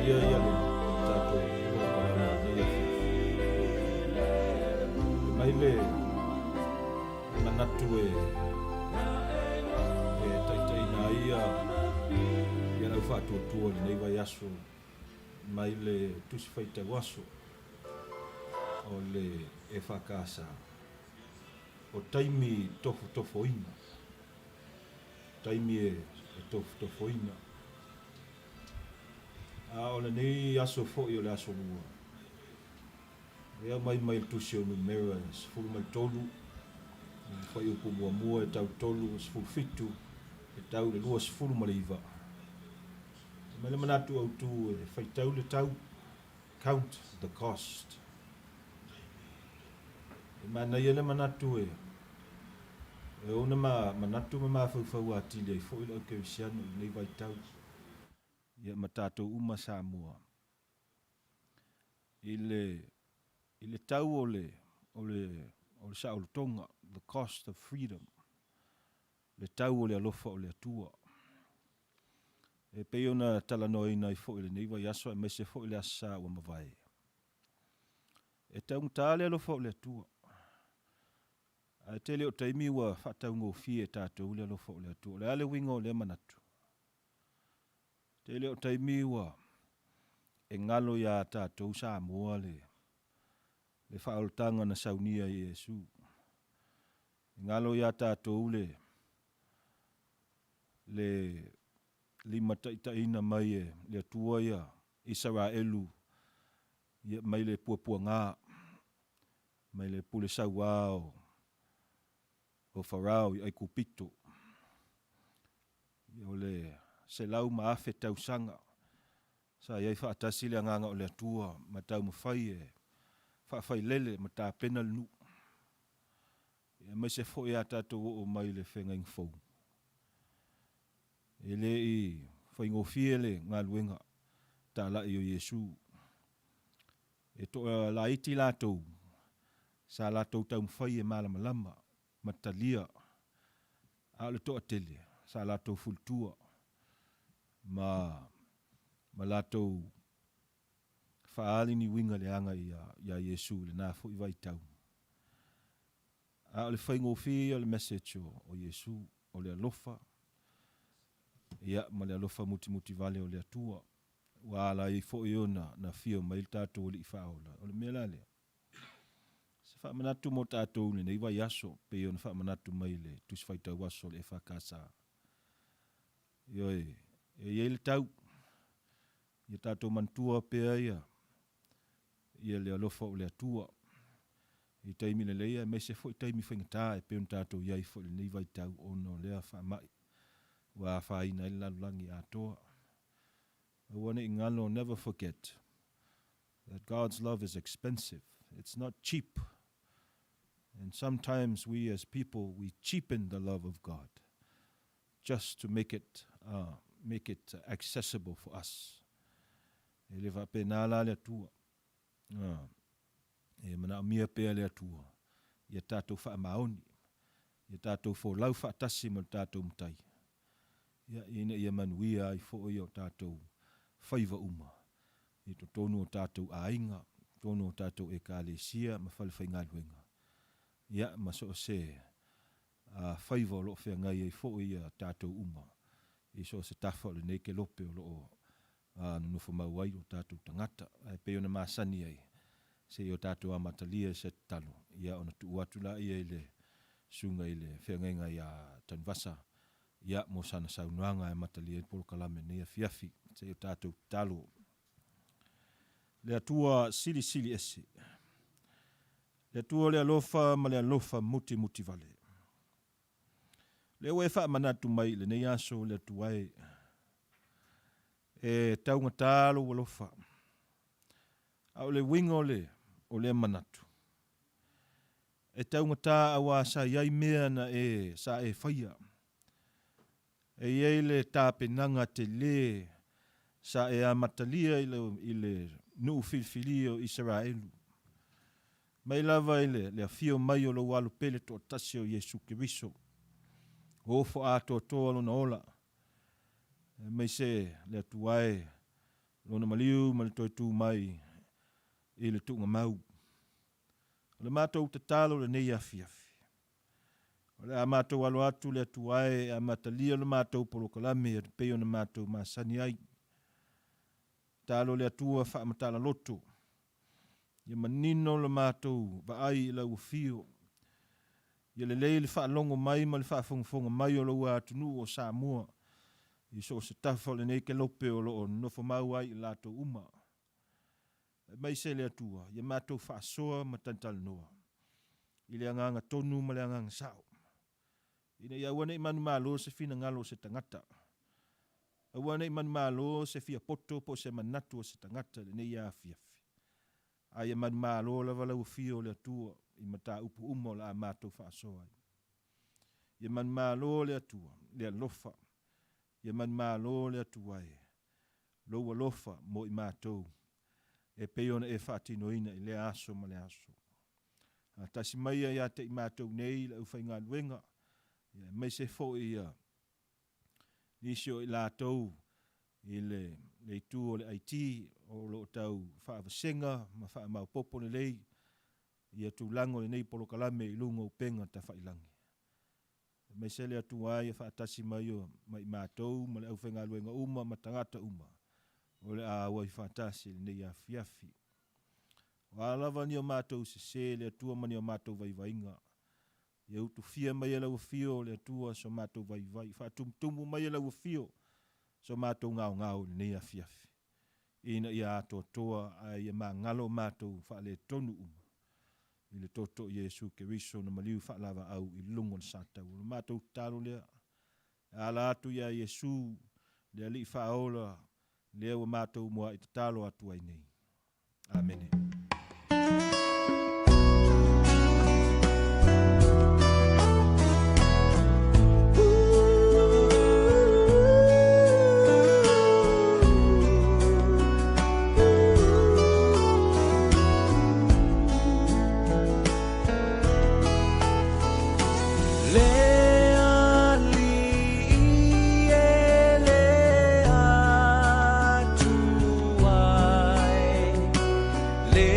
ia le tātou ua karana ia mai le manatu taitai na ia lau whaatuatua le nei vai aso mai le tusi whaitau aso o le whakasa o taimi tofo ina taimi tofo ina o le nei aso fo'i o le aso lua ea mai le tusi o numera sefulu mai tolu whai upu mua e tau tolu sefulu fitu e tau le lua sefulu ma le iwa mai le manatu au tu e whaitau le tau count the cost e mana ia le manatu e ona manatu ma mawhauwhau atili ai fo'i lau kewisiano i nei vai tau ia matatou uma Samoa i le tau o le saolotonga the cost of freedom le tau o le alofa o le atua e pei ona talanoina i fo'i le nei vai aso e mese fo'i le asa ua mawai e taunga le alofa o le atua a te leo taimi ua whataungofie tātou le alofa o le atua le ale winga o le manatu te leo taimi ua e ngalo ia tātou Samoa le whaoltanga na saunia i Yesu. E ngalo ia tātou le lima taitaina mai e le atua ia Israelu ia mai le puapua ngā mai le pule sauao o Farao i Aikupito ia o le se lau maafe tausanga sa iai whaatasi le anganga o le atua ma tau mawhai e whaafai lele ma tā pena le nu ia mai se fo ia tātou o mai le whengaing fau e le i whaingofie le ngā luenga tā lai o Yesu e to la iti lātou sa lātou tau mawhai e malama lama matalia a le toa tele sa lātou fultua ma lātou whaali ni winga le anga ia Yesu le nā fo i vai tau a le whaingofie o le message o Yesu o le alofa ia ma le alofa muti vale o le atua wa la i fo i ona na fio mai tātou o le i whaola o le mea lale se whamanatu mo tātou le nei vai aso pe ona whamanatu mai le tusi whaitau aso le whakasa ioi e le tau ia tātou mantua pea ia le alofa o le atua i taimi le leia mai se fo i taimi whaingatā e peon tātou iai fo le nei vai tau ono lea whamai wa whaina i lalulangi atoa I want to ngalo never forget that God's love is expensive. It's not cheap. And sometimes we as people, we cheapen the love of God just to make it accessible for us. E le vapenala le atua. E mana mia pea le atua. Ia tātou whaamaoni. Ia tātou fo lau whaatasi mo tātou mtai. Ia ina ia manuia i fo o tātou whaiva uma. I to tonu o tātou ainga, tonu o tātou e kālesia, ma whalewhai ngā luenga. Ia maso o se whaiva o loo whea ngai e fo i tātou uma. I so se tafa o le nei ke lope o loo nufu mauai o tātou tangata. E peo na māsani ai. Se i o tātou amatalia se talo. Ia ona tu uatula ia i le sunga i le whea ngai a Tanuvasa. Ia mo sana saunuanga e matalia i polo kalame nei a fiafi. Se i o tātou talo. Le atua sili ese. Le atua le alofa ma le alofa muti vale. Le ue wha manatu mai le nei aso le atuai. E taunga talo alofa. Au le wingo o le manatu. E taunga tā awa sa iai mea na sa e whaia. E iei le tāpenanga te le sa e amatalia i le nuu filfili o Israelu. Mai lava le afio mai o lo walu pele to tasi o Yesu Kiriso. O fo ato toa lo na ola. Mai se le atuae lona maliu ma le toi tu mai i le tunga mau. O le mātou te talo le nei afiafi. O le a mātou alo atu le atuae a matalia le mātou polokalame e peo na mātou masani ai. Talo le atua wha matala loto. Ia manino le mātou va ai la ufio. Ia le leile wha longo mai ma le wha fonga mai o lau atunu o Samoa. I so se tafa le nei ke lope o lo o nofo mau ai i lato uma. Mai se le atua, ia mātou wha soa ma tantal noa. I le anganga tonu ma le anganga sao. Ina ia wane i manu malo se fina ngalo se tangata. Wane i manu malo se fia poto po se manatu o se tangata le nei a fiafi. A ia manu malo la wala ufio le atua i mata upu umo la a mātou wha soa. Ia manu malo le atua, le alofa. Ia man malo le atuai. Loua lofa mo i mātou. E peiona e whaatinoina i le aso ma le aso. A tasi mai ia te i mātou nei le ufai ngā luenga. Ia mai se fo i nisio i lātou i le tu o le IT o lo tau whaavasenga ma wha mau popo le lei. Ia tu lango le nei polokalame i lunga upenga ta whailangi. Mai se le atuai e whaatasi mai o mai mātou, ma le au whenga luenga uma, ma tangata uma. O le a wai whaatasi le nei a fiafi. O alawa ni o mātou se le atua mani o mātou vai vainga. Ia utu fia mai e lau fio le atua so mātou vai vai. Whaatumtumu mai e lau fio so mātou ngao le nei a fiafi. Ina ia atoa toa a ia mā ngalo mātou wha le tonu uma. I le toto Yesu ke riso na maliu whaalava au i lungo na sātau. Le mātou talo lea. Ala atu ia Yesu lea li whaola lea wa mātou mua i te talo atu ai nei. Amen. Le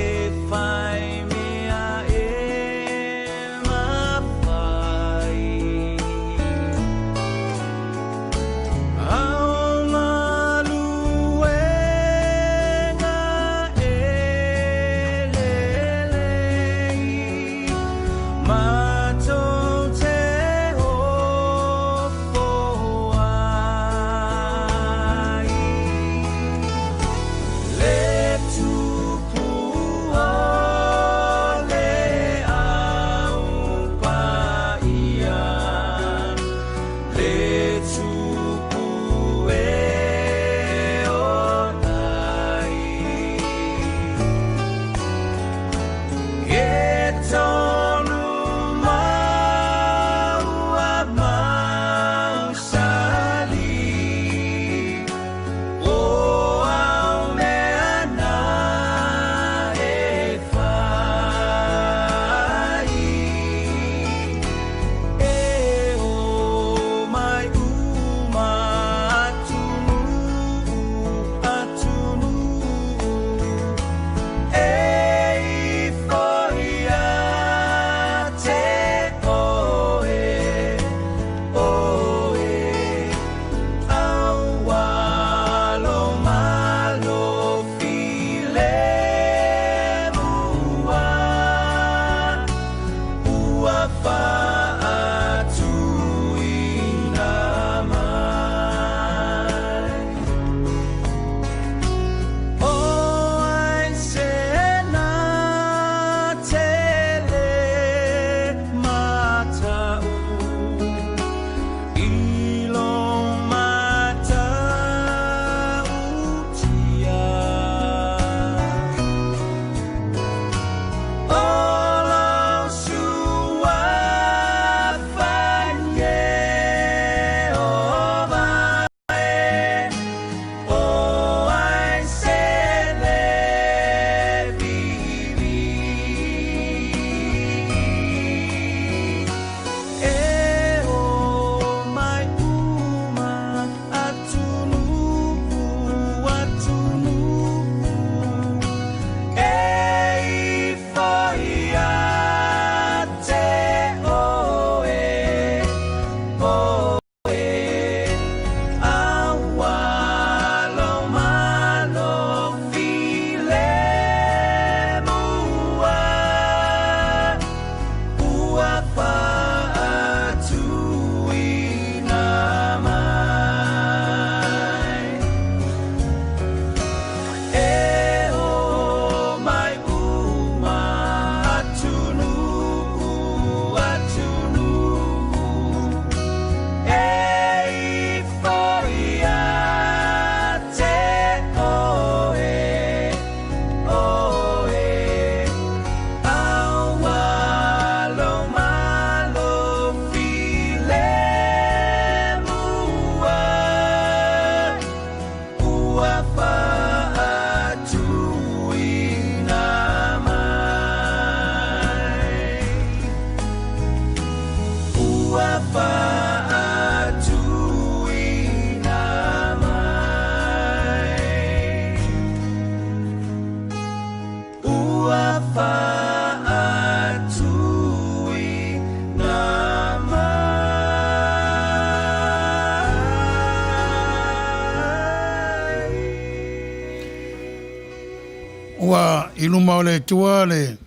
Ua iluma o le tua le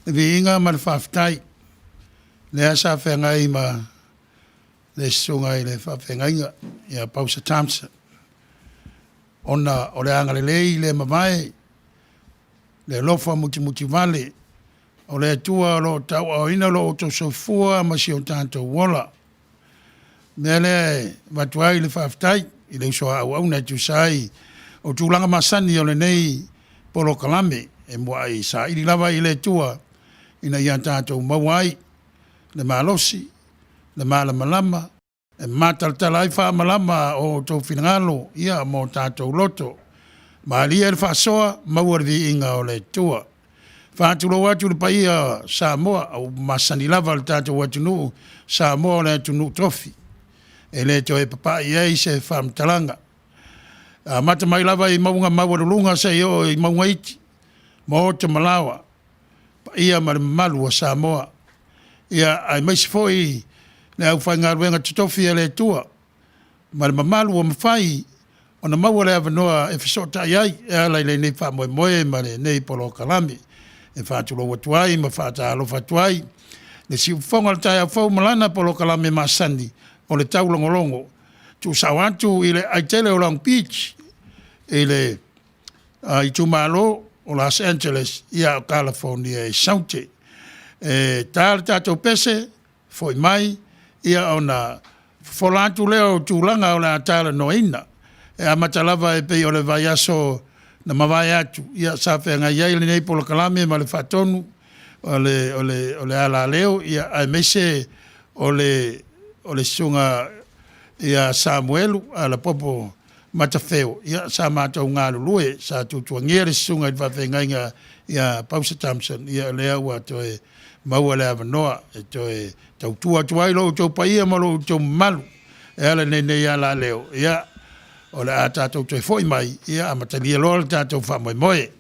viinga ma le whaftai. Le asa whengai ma le sunga i le whawhengainga i a Pausa Thompson. Ona o le angale lei le mamae, le lofa muti vale, o le tua lo tau au ina lo to sofua ma si o tanto wola. Me le watuai le whaftai, i le usoa au au na tu sai, o tūlanga masani o le nei polo kalame, e mua i sa ili lava i le tua, ina i tanto mawai, le malosi, le malama, e mataltala ai wha malama o tō whinangalo, ia mo tātou loto. Maalia le whasoa, mauarvi inga o le tua. Whātulo watu le paia Samoa, au masani lava le tātou watu nuu, Samoa le tunu trofi. E le to e papa i ei se whamtalanga. Mata mai lava i maunga mawarulunga se o i maunga iti, mo te malawa, ia ma le malu o Samoa. Ia ai maisi foi le au whai ngā ruenga tutofi e le tua. Ma le mamalu o mawhai, o na maua le avanoa e whisota iai, e alai le nei wha moe ma le nei polo kalami. E whātulo watuai, ma whāta alo watuai. Le si ufonga le tai au whau malana polo kalami masani, o le taulogologo. Tu sawatu i le aitele o Long Beach, i le i tumalo o Los Angeles, ia o California e Saute. E tāle tātou pese, foi mai, ia ona folatu leo tūlanga o le atala noina. E amatalava e pei o le vai aso na mawai atu. Ia sawhenga iai le nei polo kalame ma le whatonu o le ala leo. Ia ai mese o le sunga ia Samuelu a la popo matawheo. Ia sa mātou ngā lulue sa tutua ngere sunga i whawhenga inga ia Pausa Thompson. Ia lea ua toe maua le avanoa e toe tau tua tuai lo tau paia ma lo tau malu e ala nei ala leo ia o le a tātou toi foi mai ia amatalia lo le tātou wha moe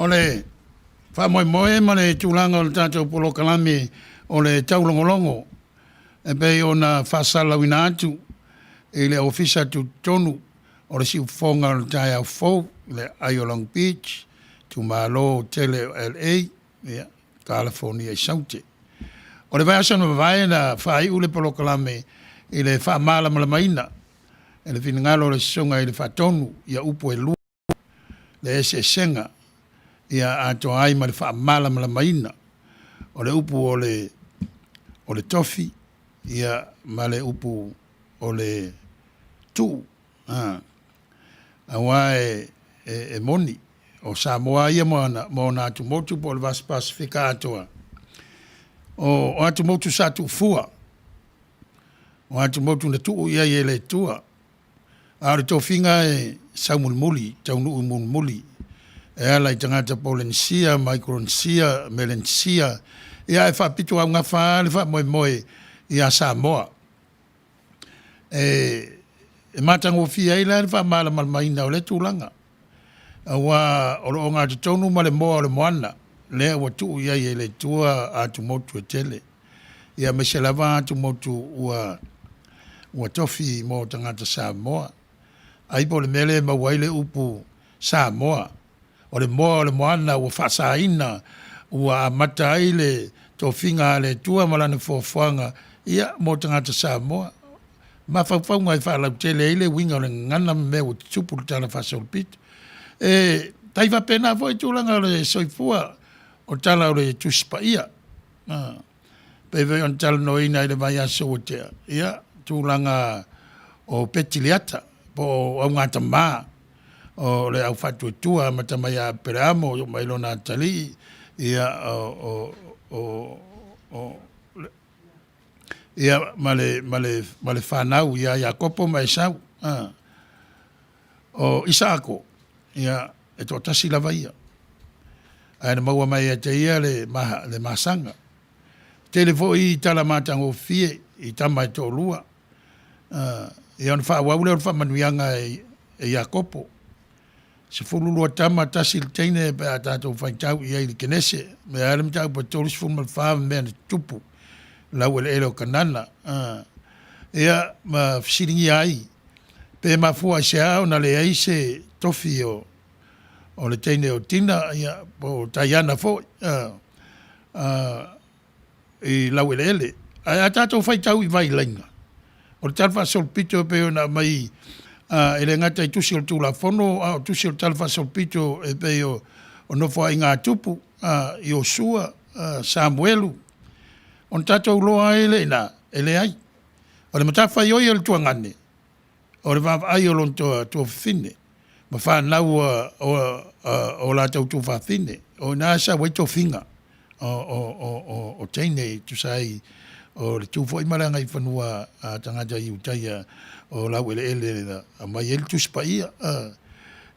le fa moe ma le tūlanga o le tātou polo kalame o le taulogologo. E pe ona whasala wina atu e le ofisa tu tonu o le siufonga o le tai au fou, le Ayo Long Beach, tu malo tele LA, California Saute. O le vai asana vai na whai ule polo kalame i le wha mala malamaina, e le finangalo le songa i le whatonu, ia upo e lua, le ese senga, ia ato ai ma le wha mala malamaina, o le upu o le tofi, ia ma le upu o le tu, awa e moni, o Samoa ia mo na atu motu po le vas Pasifika atoa. O atu motu sa tu fua, o atu motu na tu ia ye le tua, a le tofinga e saumulmuli, taunu umulmuli, e ala i tangata Polensia, Micronesia, Melensia, ia e whapitu au ngā wha, le wha moe ia Samoa. E matango fia ila le wha mala malmaina o le tūlanga. Awa o ngā te tonu ma le moa o le moana, lea wa tu ia ye le tua atu motu e tele. Ia me se lava atu motu ua tofi mo tangata Samoa. Aipo le mele ma waile upu Samoa. O le moa o le moana ua whasaina, ua amata ai le tofinga le tua malane fofuanga, ia mo tangata Samoa. Ma whawhau ngai whalau tele ile winga o le ngana me o tupu tala whasolpit. Taiwa pena foi tūlanga o le soifua o tala o le tuspa ia. Pewe on tala no ina i le vai aso o tea. Ia, tūlanga o petiliata, po au ngata maa, o le au whatu tua, matamai a pereamo, o mailona tali, ia ia male whanau, ia kopo mai sau. O Isaako, ia e tō tasi lava ia. Ai na maua mai e te ia le masanga. Telefo i tala mātango fie, i tama e tō lua. Ia on wha waule on wha manuianga e Iakopo. Se fululua tama tasi le teine pe a tātou whaitau i eili kenese. Me alam tau pa tōlis fulmal wha mea na tupu. Lau ele elo kanana. Ia ma fisiringi ai. Pe ma fua se au na le eise tofi o le teine o tina, ia, po taiana fo, i lau ele ele. A tātou whaitau i vai lainga. O le talfa solpito pe o na mai, ele ngata i tusi o tūla fono, o tusi o talfa solpito e pe o nofo i ngā tupu, i o sua, Samuelu. On tātou loa ele na, ele ai. O le matawha i oi o le tuangane. O le vava ai o lon tua whine. Ma whanau o la tau tu whawhine. O nā sa wai tō whinga. O teine tu sai o le tūwho i maranga i whanua tangata i utaia o lau ele a mai ele tu spa ia.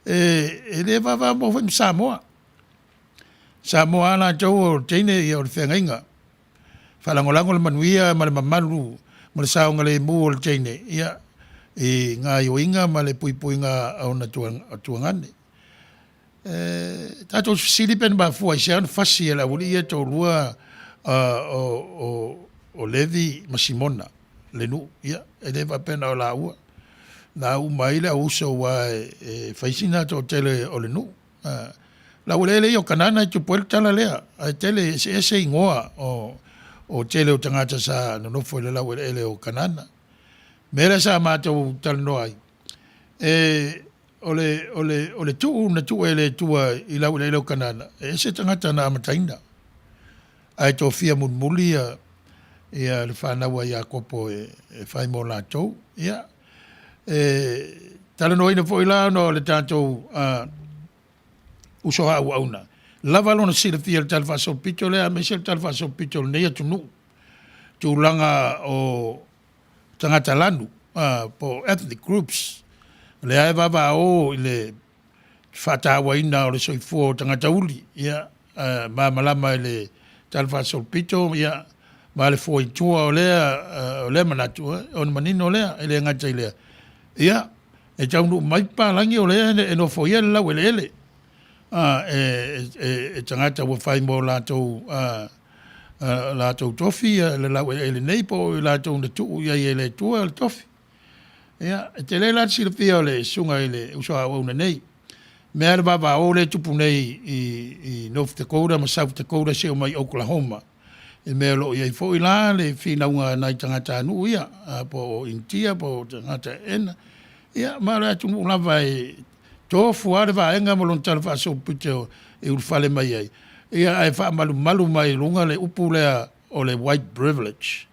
E le vava mo whaim Samoa. Samoa ana tau o teine i o le whengainga. Whalangolango le manuia ma le mamalu ma le saonga le mu o le teine. Ia. E ngā ioinga ma le puipuinga au na tuangane. Tātou silipen ba fua i sean fasi e la uli e tō lua o Levi Masimona. Le nu, ia, e lewa pena o la ua. La u maile a uso wa e whaisina tō tele o le nu. La ule ele i o kanana i tupuel tala lea. A tele se ingoa o tele o tangata sa nonofo le la ule ele o kanana. Mera sa mātou talano ai. Ole tuu na tuu ele tua i lau leo kanana. E se tangata na amataina. Ai tō fia munmuli ia le whanau a Iakopo e whai mō lātou. Ia. Talano ina fo i la no le tātou usoha au auna. Lava lona sila fia le talwhaso pito lea, me se le talwhaso pito le neia tunu. Tūlanga o tangata lanu, po ethnic groups. Le ae vava o i le whatawa ina o le soifua o tangata uli, ia, ma malama i le talfa solpito, ia, ma le foitua o lea manatua, o na manino o lea, i le ngata i lea. Ia, e taunu mai pālangi o lea, e no foia le lau ele ele. e tangata wa whai mo lātou tofi, le lau e le nei po lātou na tuu ia i le tua le tofi. Ia, te le lati sila pia o le sunga i le usoa au na nei. Mea le baba o le tupu nei i North Dakota, ma South Dakota se o mai Oklahoma. E mea lo ia i fo i la le whinaunga nai tangata anu ia, po intia, po tangata ena. Ia, ma le atu lava e tofu are va enga mo lon tala fa so pute e urfale mai ai. Ia ai fa malu mai lunga le upu le o le white privilege.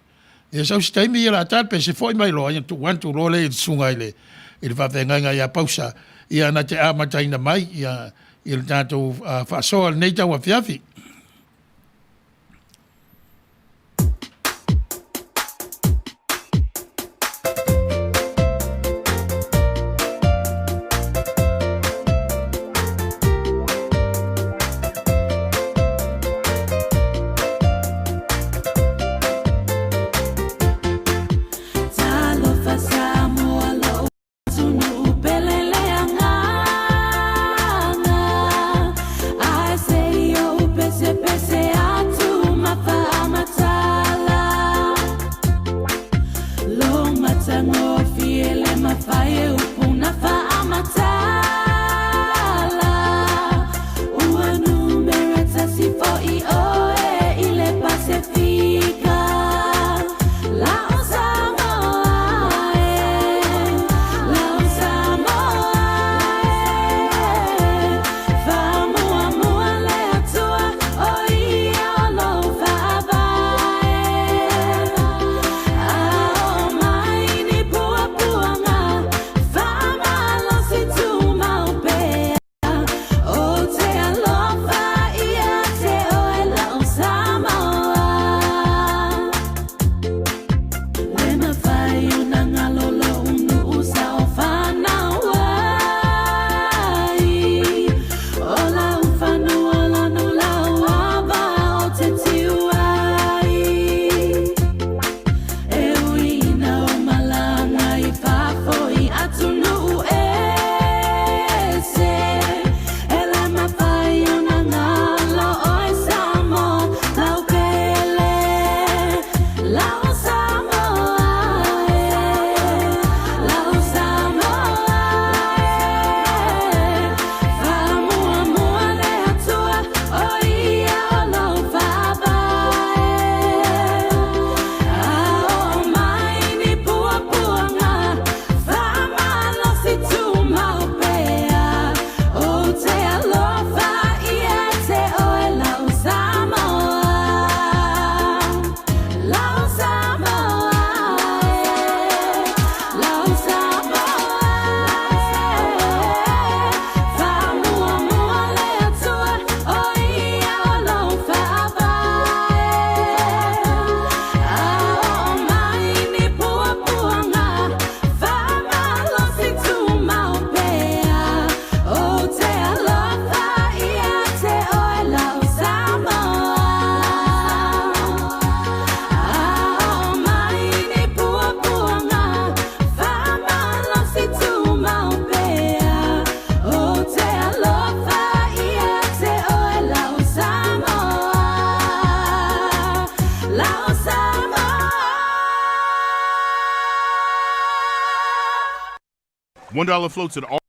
Ia sau staimi ia la tat pe se foi mai lo ia tu wantu lo le sunga ile il va venga ia pausa ia na te amata ina mai ia il tato fa so al neita wa fiafi. $1 floats at all.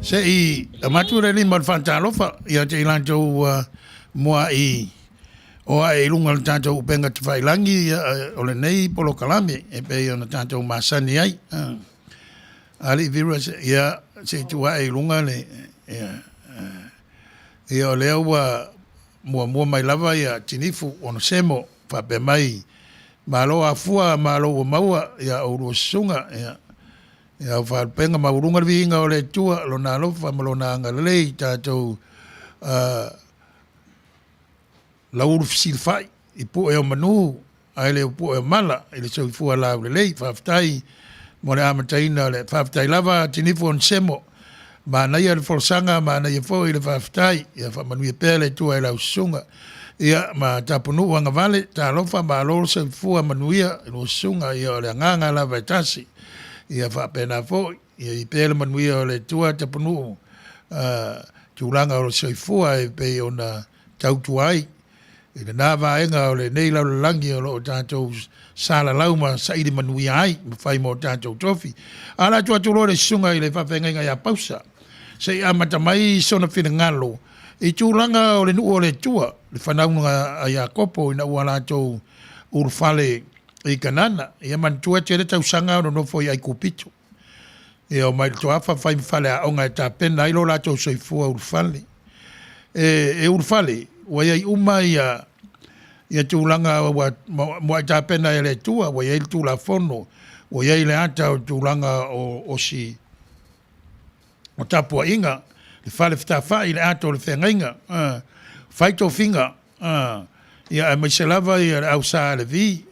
Se i amature ni mal fantalofa ia te ilanto moa i o ai lunga le tātou upenga te whailangi o le nei polo kalame e pe ona tātou masani ai. Ali virua ia se tua ai lunga le ia o lea ua mua mai lava ia tinifu ono semo whape mai malo a fua malo o maua ia o rua sunga ia whapenga maurunga vinga o le tua lo na lofa malo na anga lei tātou lauru fisilfai i pu e o manu ai le pu e mala i le sau fua la le lei whaftai mo le amataina le whaftai lava tinifu on semo ma na ia le forsanga ma na ia fo i le whaftai ia whamanu i pele tua i lau sunga ia ma tapunu wanga vale ta lofa ma lor sau fua manuia i lo sunga ia o le nganga lava tasi ia whapena fo ia i pele manuia o le tua tapunu tūlanga o le sau fua e pe o na tautuai i le nā vaenga o le nei lau langi o lo tātou sala lauma sa ili manuia ai, mawhai mo tātou tofi. Ala tua tūlo le sunga i le whawhenga ia pausa. Se i amata mai sona whina ngalo. I tūlanga o le nuu o le tua, le whanaunga a ia kopo i na ua lātou urfale i kanana. Ia mantua te le tau sanga o no foi ai kupito. E o mai to afa whai mwhale a onga e tā pena i lo lātou soifua urfale. E urfale, wai ai uma ia tūlanga wa ta pena ele tua wai ai tūla fono wai ai le ata o tūlanga o si o tapua inga le fale fita fai le ata o le whengainga fai tō finga ia mai se lava ia au sa le vi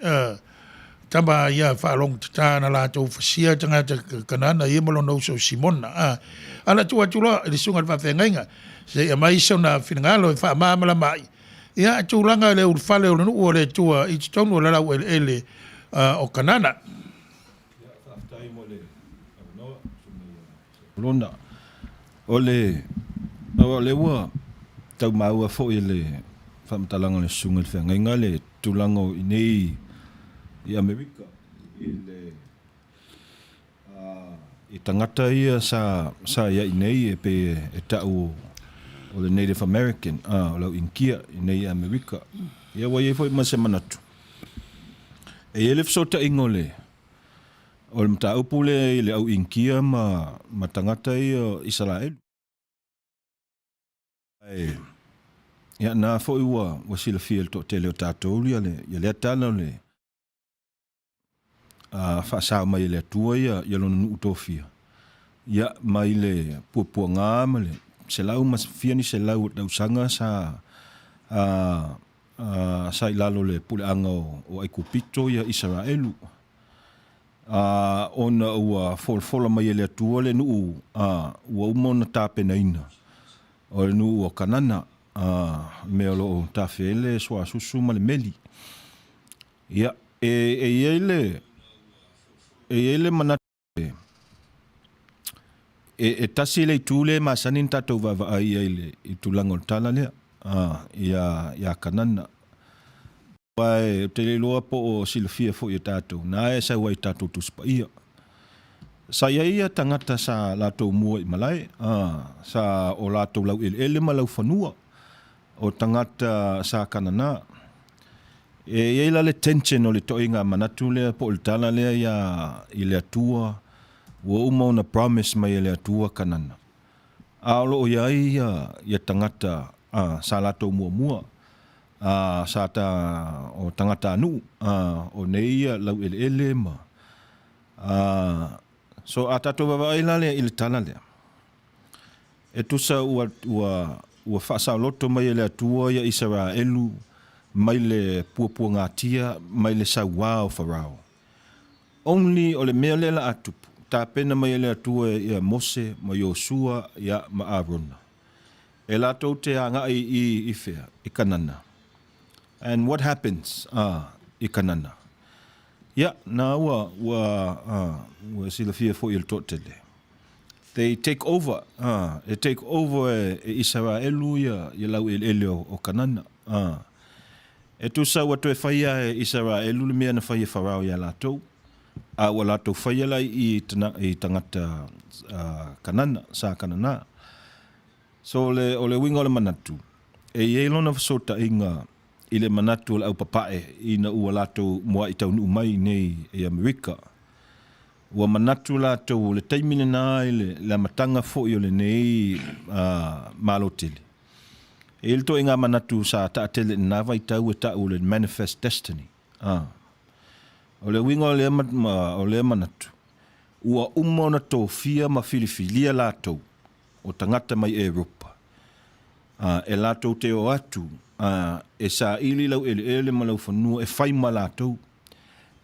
tamba ia whaalong tatana la tō fasia tangata kanana ia malo no so simona ala tua tula le sunga le whengainga se ia mai sona finangalo e wha maamala mai ia tūlanga le urfale o nuu o le tua i tonu o la lau ele o kanana. Lona, o le ua tau maua fo i le whamatalanga le sunga le whengainga le tūlanga o inei i Amerika i tangata ia sa ia inei e pe e tau o le Native American, o lau inkia i nei Amerika. Ia wai e fo i mase manatu. E ele fsota ingo le. O le mta upu le au inkia ma tangata i Israel. Ia na fo i wa sila fiel to te leo tātou ia le atana le. Whaasau mai le atua ia lona nuu tōwhia. Ia mai le pua ngā ma le se lau mas fiani se lau dau sanga sa i lalo le puleanga o ai kupito ia Israelu. Ona ua folfola mai le atua le nuu ua umona tāpena ina. O le nuu o kanana me o lo tāwhele soa susu ma le meli. Ia e ele manate e tasi le tūle ma sanin tātou wawa ai i tūlanga o tala lea. Ia kanana. Wai te le loa po o silafia fo i tātou. Nā e sa wai tātou tuspa ia. Sa ia tangata sa lātou mua i malai. Sa o lātou lau ele ma lau whanua. O tangata sa kanana. E la le tension o le toinga manatu lea po o tala lea i le atua. Ua uma ona promise mai ele atua kanana. Aolo o iai ia tangata sa lato mua. Sa ta o tangata anu. O neia lau ele ma. So a tato wawaila lea ili tana lea. E tusa ua whaasau loto mai ele atua ia Israelu. Mai le pua ngatia. Mai le sauwa o Farao. Only o le mea lela atupu. Ta pena mai ele atua ia Mose, ma Yosua, ia ma Arona. E lato te anga i fea, i kanana. And what happens? I kanana. Ia, na ua silafia fo il totele. They take over. They take over Israelu ia lau ele o kanana. E tu sa watu e whaia Israelu le mea na whaia Farao ia lato. a wala tau whaiala i tangata kanana. So o le winga o le manatu. E lona fasota inga i le manatu o le au papae i na ua lato mua i taunu umai nei e Amerika. Ua manatu lato le taimine na le matanga fo i o le nei malo tele. E le to inga manatu sa ta tele na vai tau e tau le manifest destiny. O le winga o le manatu. Ua umona tō fia ma filifilia lato o tangata mai Europa. E lato te o atu. E sa ili lau ele ma lau whanua e whai ma lato.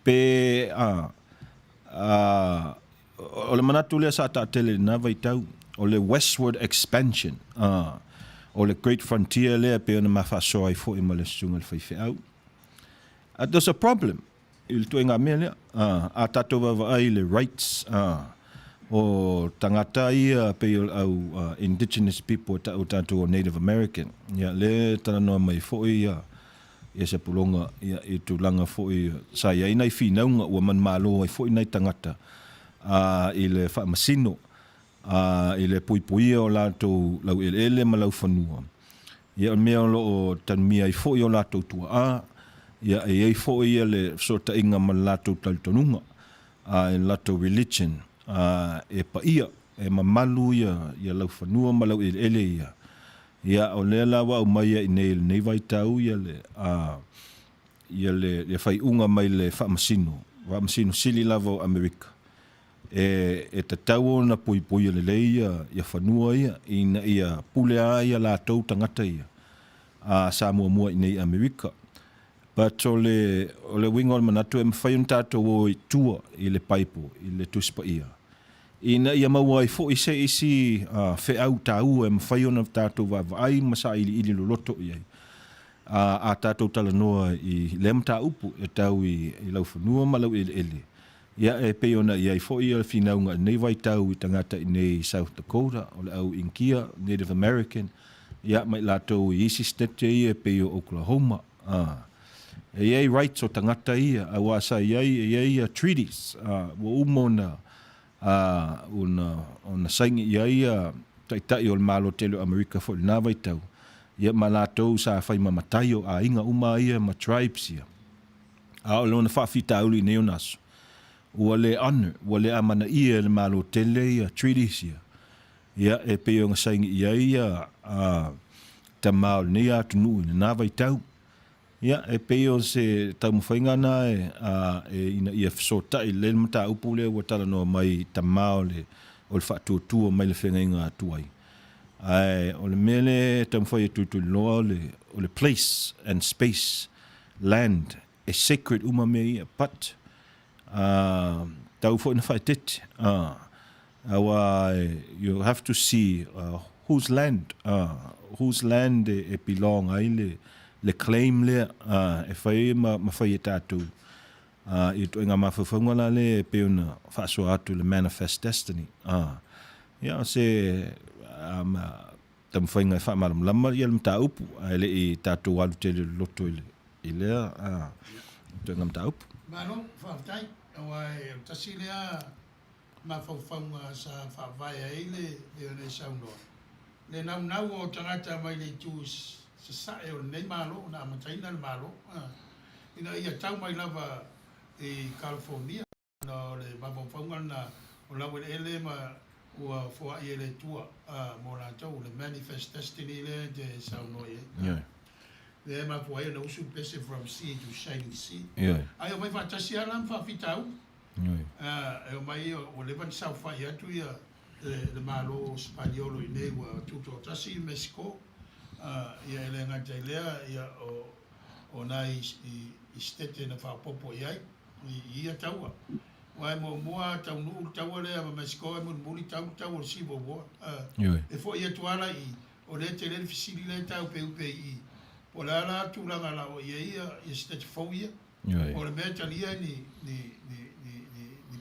Pe o le manatu lea sa ta tele na vai tau. O le westward expansion. O le great frontier lea pe ona mawhasoa i fo i ma le sunga le whaife au. There's a problem. Il tu inga mea lea. A tato wawa ai le rights. O tangata ia pe au indigenous people o tato o Native American. Ia le tana noa mai fo ia Sepulona ia i tu langa fo i sa ia ina i whinaunga ua man malo ai fo i nei tangata. I le whaamasino. I le puipuia o lato lau ele ma lau whanua. Ia on mea o tanumia i fo i o lato tua ia e fo ia le sota inga ma lato taltonunga. I lato religion. E pa ia, e mamalu ia lau whanua ma lau ele ia. Ia o le lawa o mai i nei vai tau ia le whai unga mai le whaamasino sili lava o Amerika. E tatau na pui le ia whanua ia, ia pulea ia la tau tangata ia. Sa mua i nei Amerika. But o le winga o manatu e mwhai un tātou o i tua i le paipo, i le tuspa ia. Ina ia maua i fo isi whe au tāu e mwhai ona tātou wai masa ili loloto i ai. A tātou tala noa i lem tā upu e tau i lau whanua ma lau ele. Ia e pe ona i ai fo i al whinaunga nei vai tau i tangata i nei South Dakota, o le au Inkia, Native American. Ia mai lātou i isi stete i e pe o Oklahoma. E iei rights o tangata ia, a wasa iei treaties, wa umona ona saingi iei taitai o le malo tele o Amerika fo le nāwai tau. Ia ma lātou sa whai mamatai o a inga uma ia ma tribes ia. A o leona whaafita uli neo naso. Ua le honor, ua le amana ia le malo tele ia treaties ia. Ia e pe o saingi iei ta mao le nea atunu le nāwai tau. Ia, e peo se tau mwhainga na ina ia fsota i le mta upule ua tala noa mai tamao le o le whaatua mai le whenga inga atuai. O le mele tau mwhai tutu loa o le place and space, land, e sacred uma me ia, but tau fo ina whaetete. You have to see whose land e belong ai le claim le e whai ma whai e tātou i tu inga mawhawhaunga la le pe una whaasua atu le manifest destiny ia se tam whainga e whaamaram lama i alam tā upu le i tātou alu te le loto i lea tu inga mta upu Mano, whaatai, awai tasi lea mawhawhaunga sa whaavai ai le one saunoa. Le nau o tangata mai le tūs sa e o nei malo na mataina le malo ina ia tau mai lava i California no le mawhawhaunga na o lawe ele ma ua fua i ele tua mo na tau le manifest destiny le de saunoe le ma fua i na usu pese from sea to shining sea ai o mai whatasi alam whawhitau e o mai o le van sau whai atu ia le malo spaniolo i nei ua tuto tasi i Mexico ia ele ngatai lea ia o nai i stete na whapopo iai ia taua. Wai mo mua tau nuu taua lea ma Mexico e muli tau o sivo boa. E fo ia tuala i o le te lele fisili le tau pe upe i o la la tūranga la o ia stete fau ia. O le mea talia ni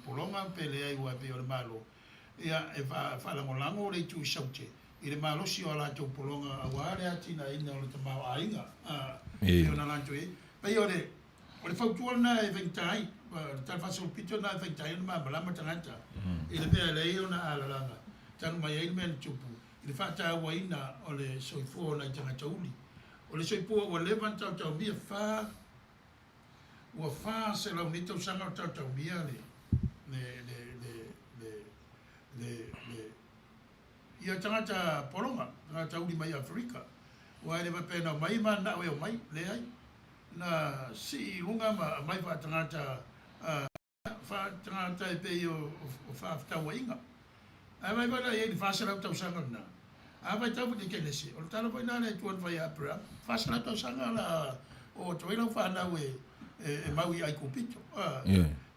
polonga pe lea i ua pe o le malo. Ia e whalangolango o le tu saute. I le malosi o la tau polonga a wāre atina ina o le tamau a inga. I o na lanto e. Pai o le whautuana e ventai, tal fa pito na fa tai ma malama tangata ile be le io na alalanga tan mai ele men tupu ile fa ta waina ole soifo na tangata uli ole soifo o le van tau tau bia fa o fa se la unito sanga tau tau bia le ia tangata polonga tangata uli mai Afrika wa le va pena mai mana o mai le ai na si lunga mai fa tangata fa tangata pe o fa ta wainga ai vai vai e fa sala tau sanga na a vai tau de que nesse o talo vai na le tuan vai apra fa sala tau sanga la o to ilo fa na we e mai ai kupito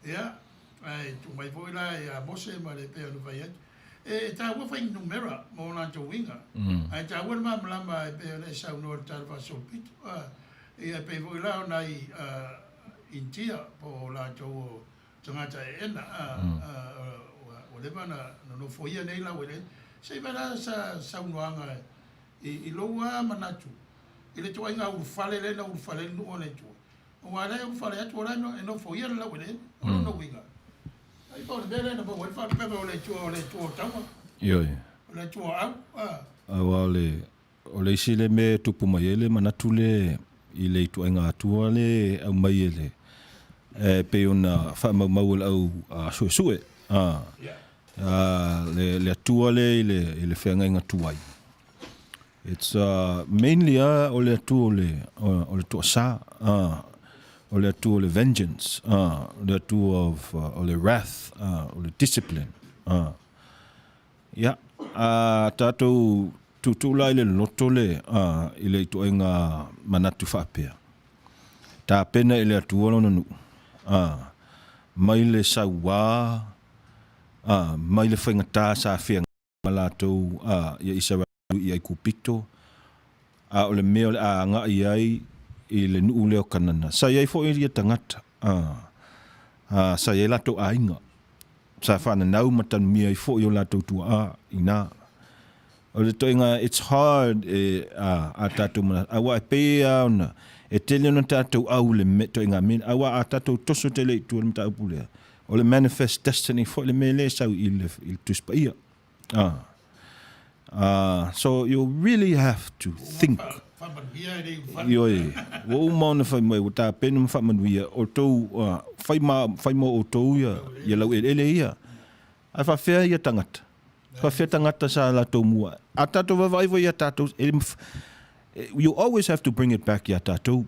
ya ai tu mai voi la e a bose ma le pe no vai e ta wa fa numera mo na to winga ai ta wa ma lama e pe le sa no tal fa so pito e pe voi la na i intia po la to tangata ena o le mana no foia nei la wele sei bana sa unuanga i loa manatu ile to inga u fale le na u fale no ole to o ale u fale atu ora no foia la wele no winga ai po bele na po wele fa pe ole to tama yo ole to au ole sile me tupu mai ele manatu le ile to inga atu le au mai ele pe ona fa mau au so le atua le whenga inga tuai. It's mainly o le atua o le tua sa, o le atua o le vengeance, o le atua of o le wrath, o le discipline. Tātou tutula i le loto le i le tua inga manatu whapea. Tā pena i le atua lona nu. Mai le saua, mai le whaingata sa whianga malatou ia isa i ai kupito o le mea o le anga i ai i le nuu leo kanana sa iai fo i ria tangata sa iai lato a inga sa whana nau matanu mia i fo i o lato tua ina o le toinga it's hard a tatou mana awa e pea ona e tele ona tatou au le me toinga min awa a tatou toso tele i tua mta upulea o le manifest destiny fo le mele sau il tuspa ia so you really have to think yo wo mona fa mai uta penum fa manuia o tou fai mo o tou ia lau ele ia ai fa fea ia tangata fa fea tangata sa la tou mua a tatou vai ia tatou you always have to bring it back ia tatou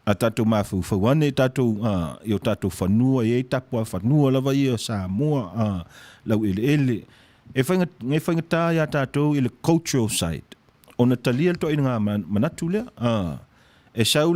a tatou mafu fawane tatou yo tatou fanua e tapua fanua lava ia sa moa lau ele e whainga tā ia tatou i le cultural side ona talia to ina manatu lea e sau